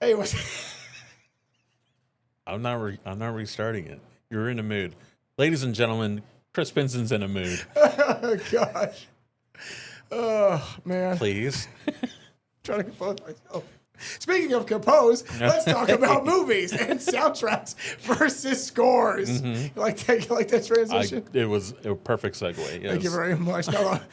Hey, what's I'm not restarting it. You're in a mood, ladies and gentlemen. Chris Benson's in a mood. oh gosh. Oh man. Please. Trying to compose myself. Speaking of compose, let's talk about movies and soundtracks versus scores. You like that? You like that transition? It was a perfect segue. Yes. Thank you very much.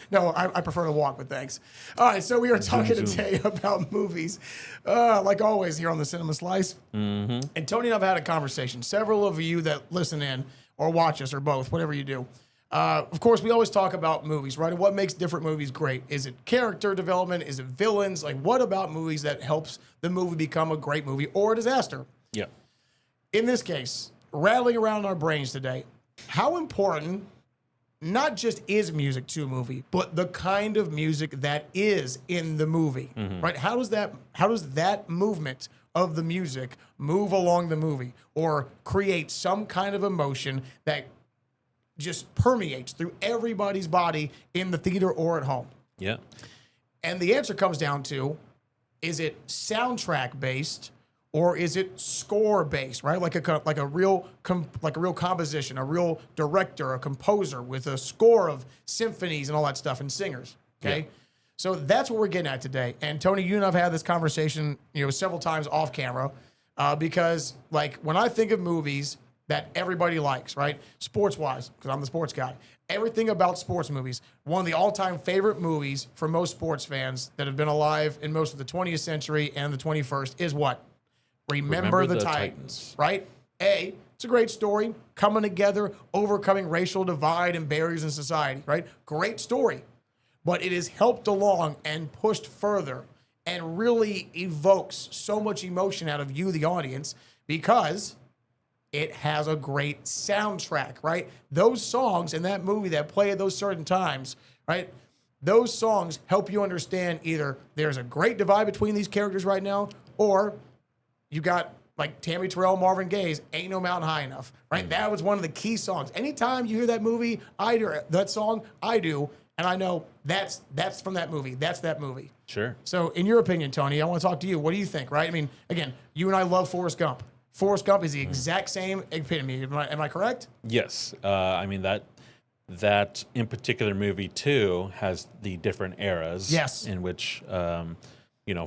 No, I prefer to walk, but thanks. All right, so we are talking today about movies, like always here on the Cinema Slice. And Tony and I have had a conversation. Several of you that listen in or watch us or both, whatever you do. Of course, we always talk about movies, right? And what makes different movies great? Is it character development? Is it villains? Like, what about movies that helps the movie become a great movie or a disaster? Yeah. In this case, rattling around our brains today, how important not just is music to a movie, but the kind of music that is in the movie, right? How does that movement of the music move along the movie or create some kind of emotion that just permeates through everybody's body in the theater or at home? Yeah. And the answer comes down to, is it soundtrack based or is it score based, right? Like a real composition, a real director, a composer with a score of symphonies and all that stuff and singers. Okay. Yeah. So that's what we're getting at today. And Tony, you and I've had this conversation, several times off camera, because like when I think of movies that everybody likes, right? Sports-wise, because I'm the sports guy. Everything about sports movies. One of the all-time favorite movies for most sports fans that have been alive in most of the 20th century and the 21st is what? Remember the Titans, right? It's a great story, coming together, overcoming racial divide and barriers in society, right? Great story. But it is helped along and pushed further and really evokes so much emotion out of you, the audience, because it has a great soundtrack, right? Those songs in that movie that play at those certain times, right? Those songs help you understand either there's a great divide between these characters right now, or you got like Tammy Terrell, Marvin Gaye's "Ain't No Mountain High Enough," right? That was one of the key songs. Anytime you hear that movie, that song, I do, and I know that's from that movie. That's that movie. Sure. So, in your opinion, Tony, I want to talk to you. What do you think? Right? I mean, again, you and I love Forrest Gump. Forrest Gump is the exact same epitome. Am I correct? Yes. I mean that in particular movie too has the different eras. Yes. In which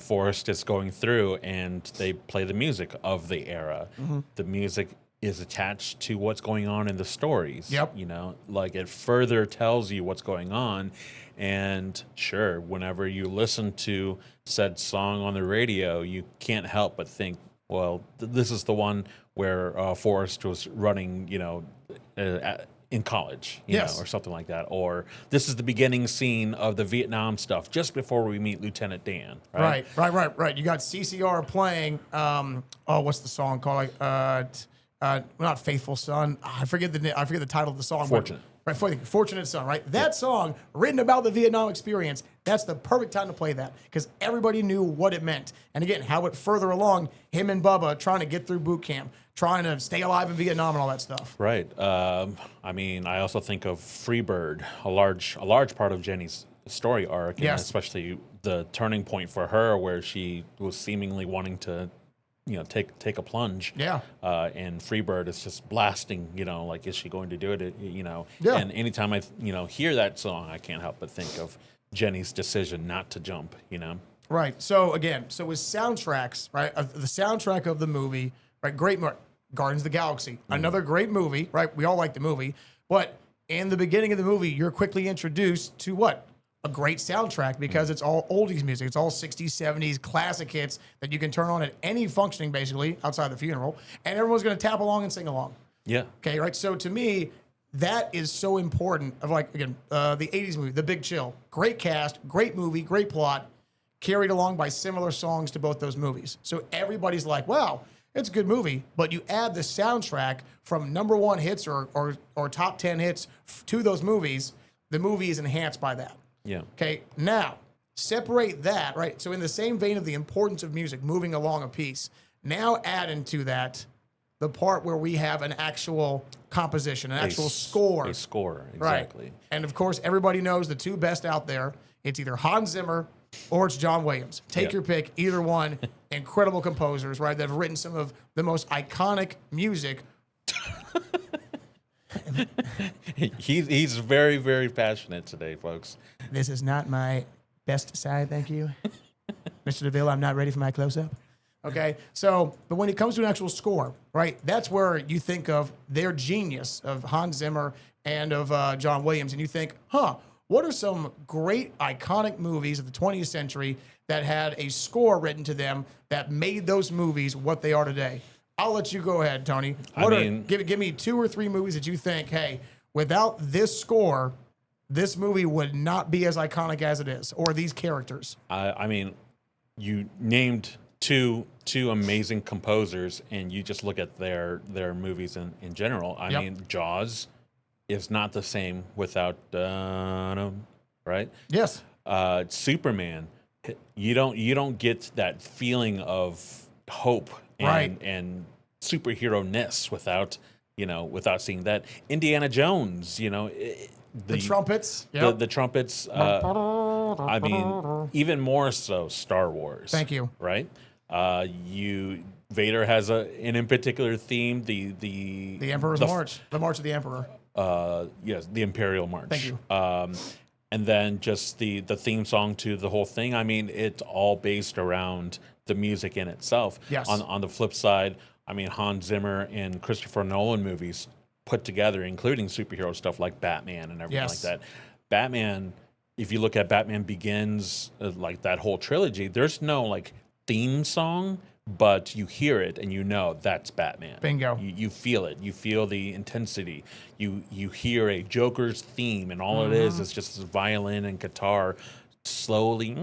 Forrest is going through and they play the music of the era. The music is attached to what's going on in the stories. Yep. Like it further tells you what's going on. And sure, whenever you listen to said song on the radio, you can't help but think, well, this is the one where Forrest was running, in college, Yes. or something like that. Or this is the beginning scene of the Vietnam stuff just before we meet Lieutenant Dan. Right. Right. You got CCR playing. What's the song called? Not Faithful Son. I forget the title of the song. Fortunate. Right, Fortunate Son, right? That song, written about the Vietnam experience, that's the perfect time to play that because everybody knew what it meant. And again, how it further along, him and Bubba trying to get through boot camp, trying to stay alive in Vietnam and all that stuff. Right. I mean, I also think of Freebird, a large part of Jenny's story arc, and Yes. especially the turning point for her where she was seemingly wanting to take a plunge. Yeah. And Freebird is just blasting, like, is she going to do it? Yeah. And anytime I, hear that song, I can't help but think of Jenny's decision not to jump, Right. So with soundtracks, right? The soundtrack of the movie, right? Great. Guardians of the Galaxy, another great movie, right? We all like the movie, but in the beginning of the movie, you're quickly introduced to what? A great soundtrack because it's all oldies music. It's all 60s, 70s classic hits that you can turn on at any functioning, basically, outside the funeral, and everyone's going to tap along and sing along. Yeah. Okay, right? So to me, that is so important of the 80s movie, The Big Chill. Great cast, great movie, great plot, carried along by similar songs to both those movies. So everybody's like, wow, it's a good movie, but you add the soundtrack from number one hits or top 10 hits to those movies, the movie is enhanced by that. Yeah. Okay, now separate that, right? So in the same vein of the importance of music moving along a piece, now add into that the part where we have an actual composition, an actual score. A score, Right. exactly. And of course, everybody knows the two best out there it's either Hans Zimmer or it's John Williams. Take your pick, either one. Incredible composers, right? That have written some of the most iconic music. He's very, very passionate today, folks. This is not my best side, thank you. Mr. DeVille, I'm not ready for my close-up. Okay, so, but when it comes to an actual score, right, that's where you think of their genius of Hans Zimmer and of John Williams, and you think, what are some great iconic movies of the 20th century that had a score written to them that made those movies what they are today? I'll let you go ahead, Tony. Give me 2 or 3 movies that you think, hey, without this score, this movie would not be as iconic as it is, or these characters. I mean, you named two amazing composers, and you just look at their movies in general. I mean, Jaws is not the same without right? Yes. Superman, you don't get that feeling of hope and superhero-ness without seeing that. Indiana Jones, The trumpets. The trumpets. I mean, even more so, Star Wars. Thank you. Right? Vader has an in particular theme. The Emperor's March. The March of the Emperor. Yes, the Imperial March. Thank you. And then just the theme song to the whole thing. I mean, it's all based around the music in itself. Yes. On the flip side, I mean, Hans Zimmer and Christopher Nolan movies put together, including superhero stuff like Batman and everything like that. Batman, if you look at Batman Begins, like that whole trilogy, there's no like theme song, but you hear it and you know that's Batman. Bingo. You feel it. You feel the intensity. You hear a Joker's theme, and all it is just this violin and guitar slowly.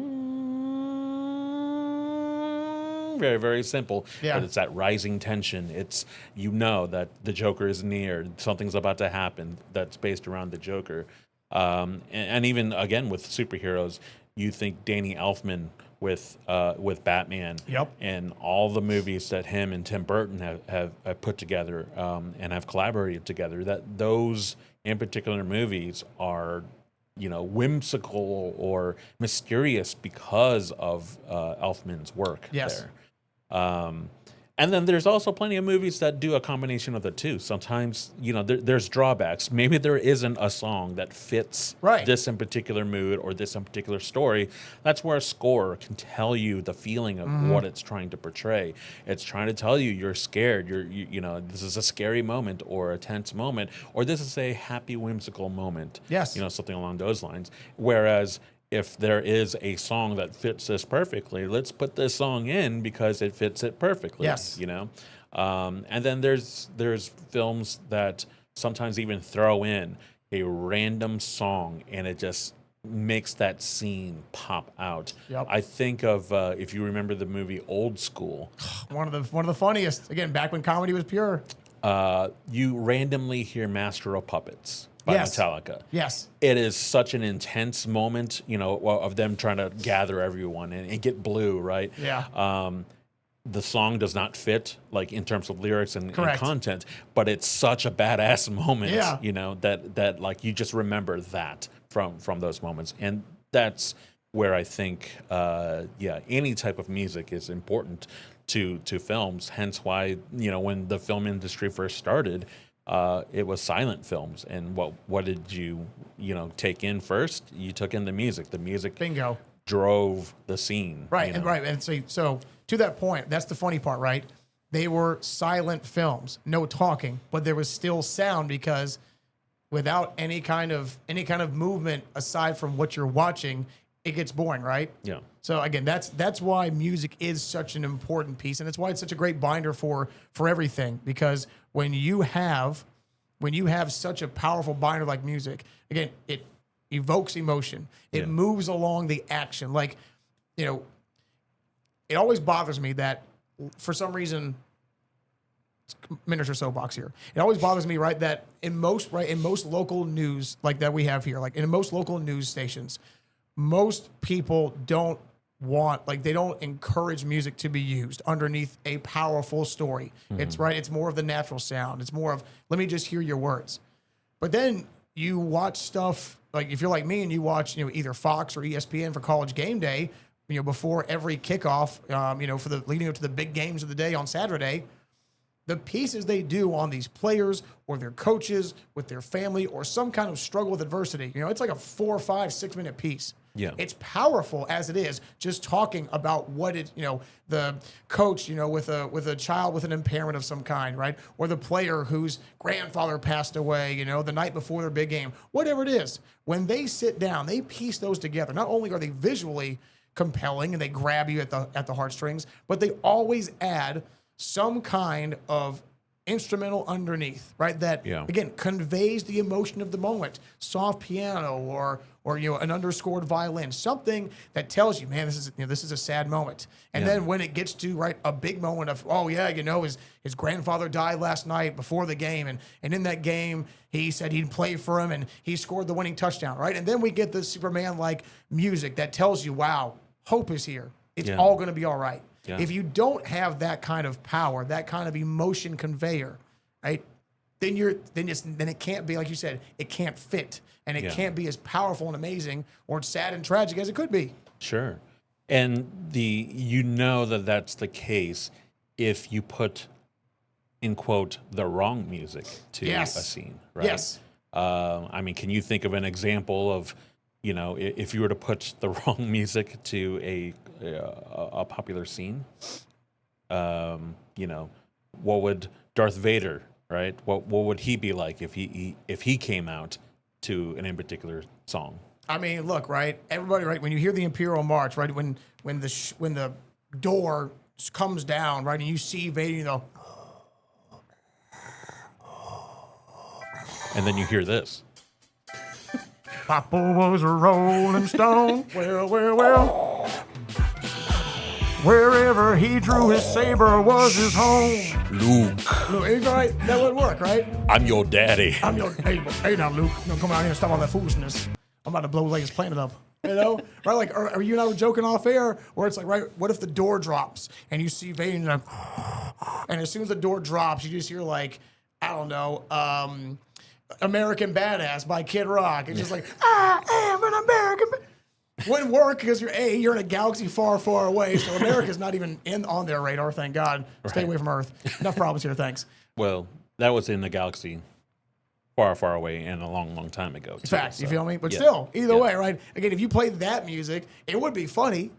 Very, very simple. Yeah. But it's that rising tension. It's, that the Joker is near. Something's about to happen that's based around the Joker. And even, again, with superheroes, you think Danny Elfman with Batman. Yep. And all the movies that him and Tim Burton have put together and have collaborated together, that those in particular movies are whimsical or mysterious because of Elfman's work there. And then there's also plenty of movies that do a combination of the two. Sometimes, there's drawbacks. Maybe there isn't a song that fits this in particular mood or this in particular story. That's where a score can tell you the feeling of what it's trying to portray. It's trying to tell you you're scared. This is a scary moment or a tense moment, or this is a happy, whimsical moment. Yes. Something along those lines. Whereas if there is a song that fits this perfectly, let's put this song in because it fits it perfectly. Yes. And then there's films that sometimes even throw in a random song and it just makes that scene pop out. Yep. I think of if you remember the movie Old School. One of the funniest. Again, back when comedy was pure. You randomly hear Master of Puppets by Metallica. Yes. It is such an intense moment, of them trying to gather everyone and get blue, right? Yeah. The song does not fit, like, in terms of lyrics and content, but it's such a badass moment, that like you just remember that from those moments. And that's where I think, any type of music is important to films. Hence why, when the film industry first started, it was silent films. And what did you take in first? You took in the music. The music Bingo. drove the scene. Right, and so to that point, that's the funny part, right? They were silent films, no talking, but there was still sound because without any kind of movement aside from what you're watching, it gets boring, right? Yeah. So again, that's why music is such an important piece, and it's why it's such a great binder for everything. Because when you have such a powerful binder like music, again, it evokes emotion. It moves along the action. Like, it always bothers me that for some reason, miniature soapbox here. It always bothers me, right, that in most local news like that we have here, like in most local news stations, most people don't encourage music to be used underneath a powerful story. Mm-hmm. It's more of the natural sound. It's more of, let me just hear your words. But then you watch stuff like if you're like me and you watch, either Fox or ESPN for College Game Day, before every kickoff, for the leading up to the big games of the day on Saturday, the pieces they do on these players or their coaches with their family or some kind of struggle with adversity, it's like a 4, 5, 6 minute piece. Yeah. It's powerful as it is, just talking about what the coach, with a child with an impairment of some kind, right? Or the player whose grandfather passed away, the night before their big game, whatever it is. When they sit down, they piece those together. Not only are they visually compelling and they grab you at the heartstrings, but they always add some kind of instrumental underneath, right? That again conveys the emotion of the moment. Soft piano or an underscored violin, something that tells you, man, this is a sad moment. And then when it gets to a big moment of, his grandfather died last night before the game, and in that game he said he'd play for him and he scored the winning touchdown, right? And then we get this Superman-like music that tells you, wow, hope is here. It's all going to be all right. Yeah. If you don't have that kind of power, that kind of emotion conveyor, right, then it can't be, like you said, it can't fit, and it can't be as powerful and amazing or sad and tragic as it could be. Sure, and that's the case if you put, in quote, the wrong music to a scene, right? Yes. Can you think of an example of, if you were to put the wrong music to a popular scene, what would Darth Vader, right? What would he be like if he came out to an in particular song? I mean, look, right? Everybody, right? When you hear the Imperial March, right? When the door comes down, right, and you see Vader, and then you hear this. Papa was a rolling stone. Well. Wherever he drew his saber was his home. Luke. Right? That would work, right? I'm your daddy. Hey now, Luke. Come out here and stop all that foolishness. I'm about to blow Leia's planet up. Right? Like, are you and I joking off air? Where it's like, right, what if the door drops and you see Vader, and as soon as the door drops, you just hear like, I don't know, American Badass by Kid Rock. It's just like, I am an American Wouldn't work because you're in a galaxy far, far away, so America's not even on their radar, thank God. Stay away from Earth. Enough problems here, thanks. Well, that was in the galaxy far, far away and a long, long time ago. Facts, you feel me? But still, either way, right? Again, if you played that music, it would be funny,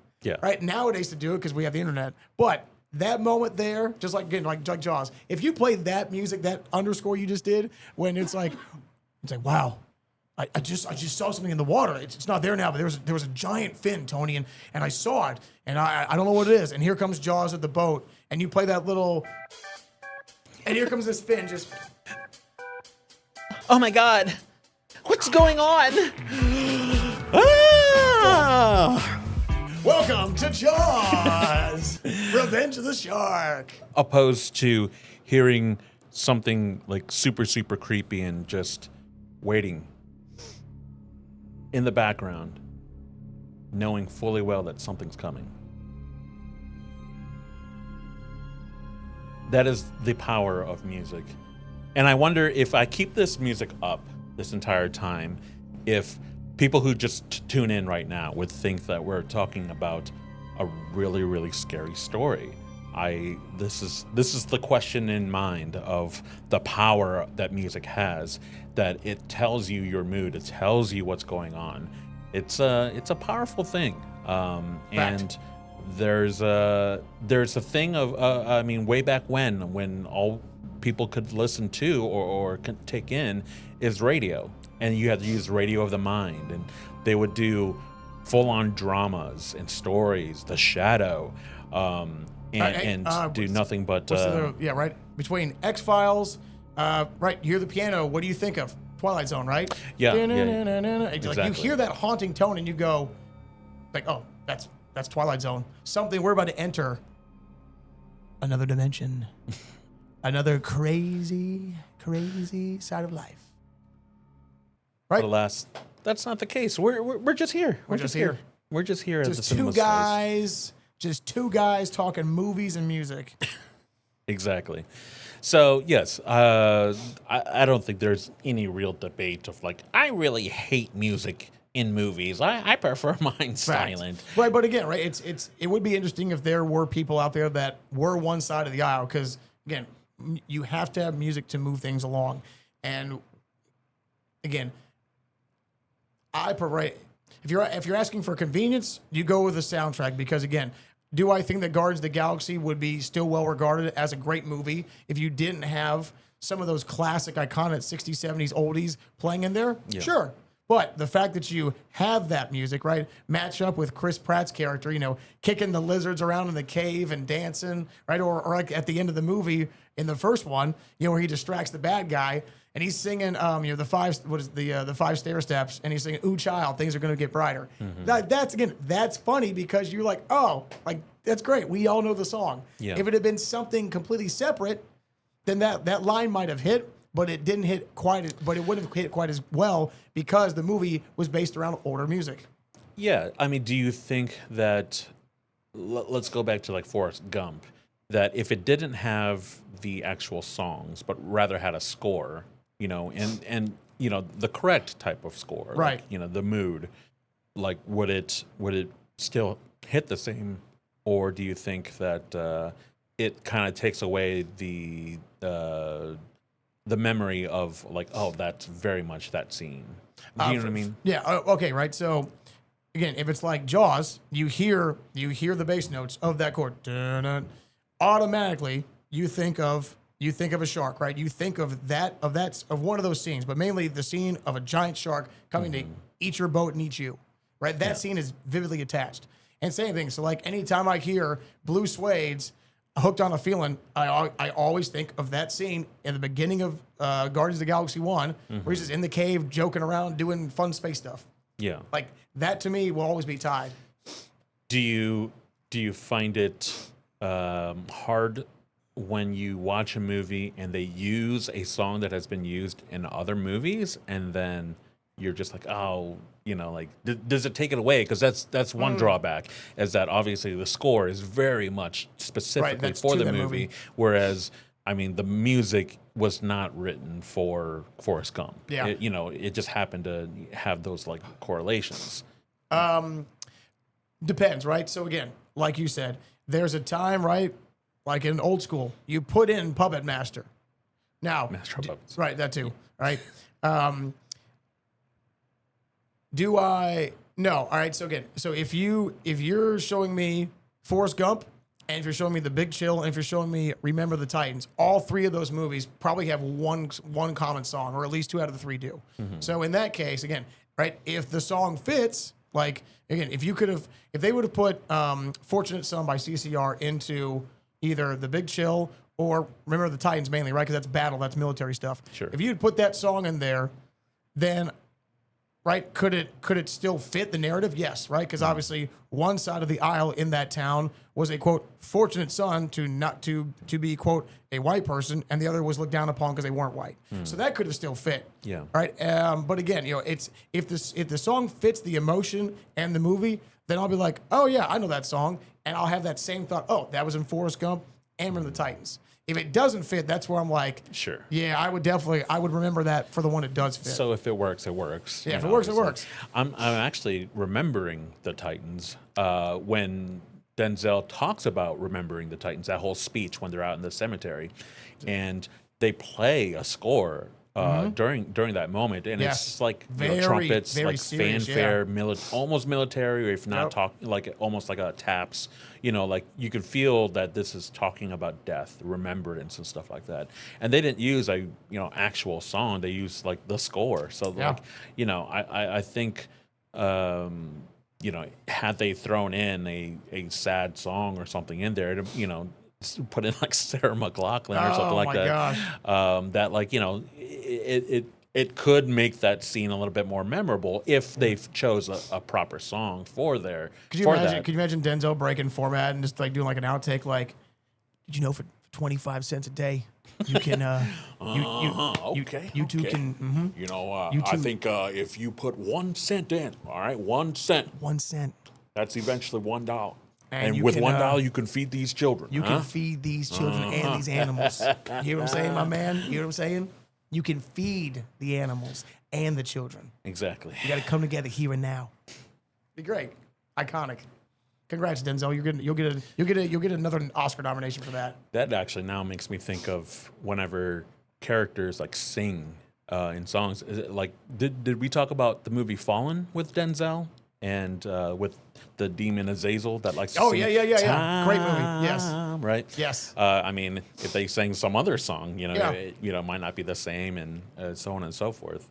right? Nowadays to do it because we have the internet. But that moment there, just like, again, like Jaws, if you played that music, that underscore you just did, when it's like, wow, I just saw something in the water. It's not there now, but there was a giant fin, Tony, and I saw it, and I don't know what it is. And here comes Jaws at the boat, and you play that little, and here comes this fin just. Oh my God, what's going on? Welcome to Jaws, Revenge of the Shark. Opposed to hearing something like super, super creepy and just waiting in the background, knowing fully well that something's coming. That is the power of music. And I wonder if I keep this music up this entire time, if people who just tune in right now would think that we're talking about a really, really scary story. This is the question in mind of the power that music has, that it tells you your mood, it tells you what's going on. It's a powerful thing. And there's a thing of I mean, way back when all people could listen to or could take in is radio, and you had to use radio of the mind, and they would do full-on dramas and stories, The Shadow, and do nothing but right between X-Files, right, you hear the piano, what do you think of? Twilight Zone, right? Exactly. Like, you hear that haunting tone and you go like, oh, that's Twilight Zone, something we're about to enter another dimension. Another crazy, crazy side of life. Right? But alas, that's not the case. We're just here. We're just here. We're just here at the Cinema Slice. Just two guys talking movies and music. Exactly. So yes, I don't think there's any real debate of like I really hate music in movies. I prefer mine silent. Right, but again, right, it would be interesting if there were people out there that were one side of the aisle, because again, you have to have music to move things along, and again, I prefer if you're asking for convenience, you go with the soundtrack, because again, do I think that Guardians of the Galaxy would be still well regarded as a great movie if you didn't have some of those classic, iconic 60s, 70s oldies playing in there? Yeah. Sure. But the fact that you have that music, right, match up with Chris Pratt's character, kicking the lizards around in the cave and dancing, right, or like at the end of the movie in the first one, where he distracts the bad guy and he's singing, the five stair steps, and he's singing, "Ooh, child, things are going to get brighter." That's funny, because you're like, oh, like that's great. We all know the song. Yeah. If it had been something completely separate, then that line might have hit. But it didn't hit but it wouldn't have hit quite as well, because the movie was based around older music. Yeah, I mean, do you think that? Let's go back to like Forrest Gump. That if it didn't have the actual songs, but rather had a score, and the correct type of score, Right. Like, the mood, like would it still hit the same, or do you think that it kind of takes away the memory of like, oh, that's very much that scene. Do you know what I mean? Yeah. Okay. Right. So again, if it's like Jaws, you hear the bass notes of that chord. Dun-dun. Automatically, you think of a shark, right? You think of one of those scenes, but mainly the scene of a giant shark coming to eat your boat and eat you, right? That scene is vividly attached. And same thing. So like anytime I hear Blue Suede's "Hooked on a Feeling," I always think of that scene in the beginning of Guardians of the Galaxy 1, where he's just in the cave joking around doing fun space stuff. Yeah. Like that to me will always be tied. Do you find it hard when you watch a movie and they use a song that has been used in other movies, and then you're just like, oh, like, does it take it away? Because that's one drawback, is that obviously the score is very much specifically that's for to the that movie, movie. whereas, I mean, the music was not written for Forrest Gump. Yeah. It just happened to have those like correlations. Depends, right? So again, like you said, there's a time, right? Like in old school, you put in Puppet Master. Now, Master of Puppets. right? That too, right? Do I? No. All right. So again, so if you're showing me Forrest Gump, and if you're showing me The Big Chill, and if you're showing me Remember the Titans, all three of those movies probably have one common song, or at least two out of the three do. So in that case, again, right? If the song fits, like again, if they would have put "Fortunate Son" by CCR into either The Big Chill or Remember the Titans mainly, right? Because that's battle, that's military stuff. Sure. If you'd put that song in there, then right, could it still fit the narrative? Yes, right? Because obviously one side of the aisle in that town was a quote fortunate son to be quote a white person, and the other was looked down upon because they weren't white. So that could have still fit. Yeah. Right. But again, it's if the song fits the emotion and the movie, then I'll be like, oh yeah, I know that song, and I'll have that same thought. Oh, that was in Forrest Gump and Remember the Titans. If it doesn't fit, that's where I'm like, Sure. yeah, I would remember that for the one it does fit. So if it works, it works. Yeah, if it works, it obviously. works. I'm actually remembering the Titans when Denzel talks about remembering the Titans, that whole speech when they're out in the cemetery, and they play a score during that moment, and Yes. it's like Very, trumpets, very like serious, fanfare, almost military, or if not Yep. almost like a taps. Like you could feel that this is talking about death, remembrance, and stuff like that. And they didn't use a actual song; they used like the score. So Yeah. like I think. Had they thrown in a sad song or something in there, put in like Sarah McLachlan or something like my that, gosh. that like it could make that scene a little bit more memorable if they chose a proper song for there. Could you imagine Denzel breaking format and just like doing like an outtake like, did you know for 25 cents a day you can Okay, you two okay. can You I too. think if you put 1 cent in, all right, 1 cent, 1 cent. that's eventually $1. And you with can, $1, you can feed these children. You huh? can feed these children and these animals. You hear what I'm saying, my man? You hear what I'm saying? You can feed the animals and the children. Exactly. You got to come together here and now. Be great, iconic. Congrats, Denzel. You'll get another Oscar nomination for that. That actually now makes me think of whenever characters like sing in songs. Is it like did we talk about the movie Fallen with Denzel and with the demon Azazel that likes to Oh, sing? yeah. Great movie. Yes. Time, right. Yes. I mean, if they sang some other song, Yeah. it might not be the same, and so on and so forth.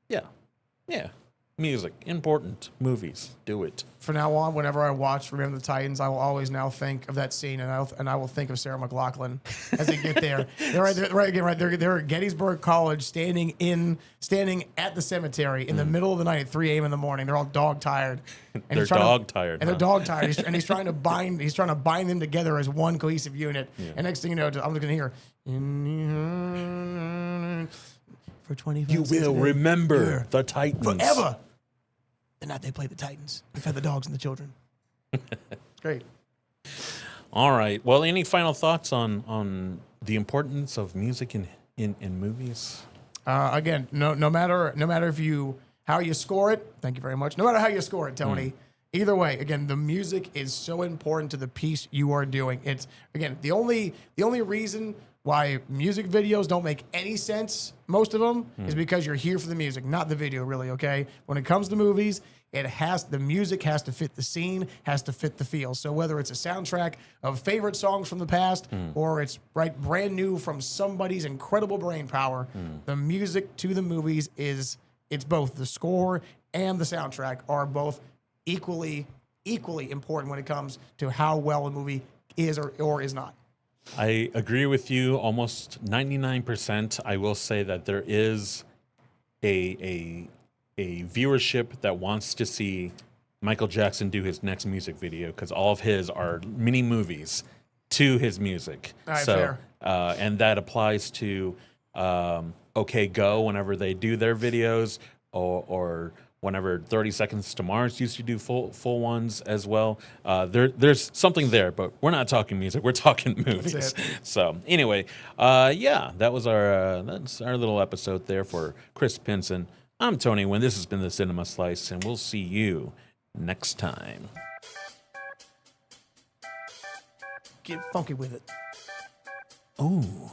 Yeah. Music, important. Movies, do it. From now on, whenever I watch Remember the Titans, I will always now think of that scene, and I will think of Sarah McLachlan as they get there. They're at Gettysburg College, standing at the cemetery in the middle of the night at 3 a.m. in the morning. They're all dog tired. And They're he's trying to- dog-tired, And they're huh? dog tired. And he's trying to bind them together as one cohesive unit. And next thing you know, I'm just gonna hear for 25 You will remember the Titans forever. The night they played the Titans. We fed the dogs and the children. It's great. All right. Well, any final thoughts on the importance of music in movies? Again, no matter how you score it. Thank you very much. No matter how you score it, Tony. Either way, again, the music is so important to the piece you are doing. It's again the only reason why music videos don't make any sense, most of them, is because you're here for the music, not the video, really, okay? When it comes to movies, the music has to fit the scene, has to fit the feel. So whether it's a soundtrack of favorite songs from the past or it's brand new from somebody's incredible brain power, the music to the movies it's both the score and the soundtrack are both equally important when it comes to how well a movie is or is not. I agree with you almost 99%. I will say that there is a viewership that wants to see Michael Jackson do his next music video because all of his are mini movies to his music. All right, so, fair. And that applies to OK Go whenever they do their videos, or whenever 30 Seconds to Mars used to do full ones as well. There's something there, but we're not talking music. We're talking movies. That's it. So anyway, that's our little episode there for Chris Pinson. I'm Tony Wynn. This has been the Cinema Slice, and we'll see you next time. Get funky with it. Ooh.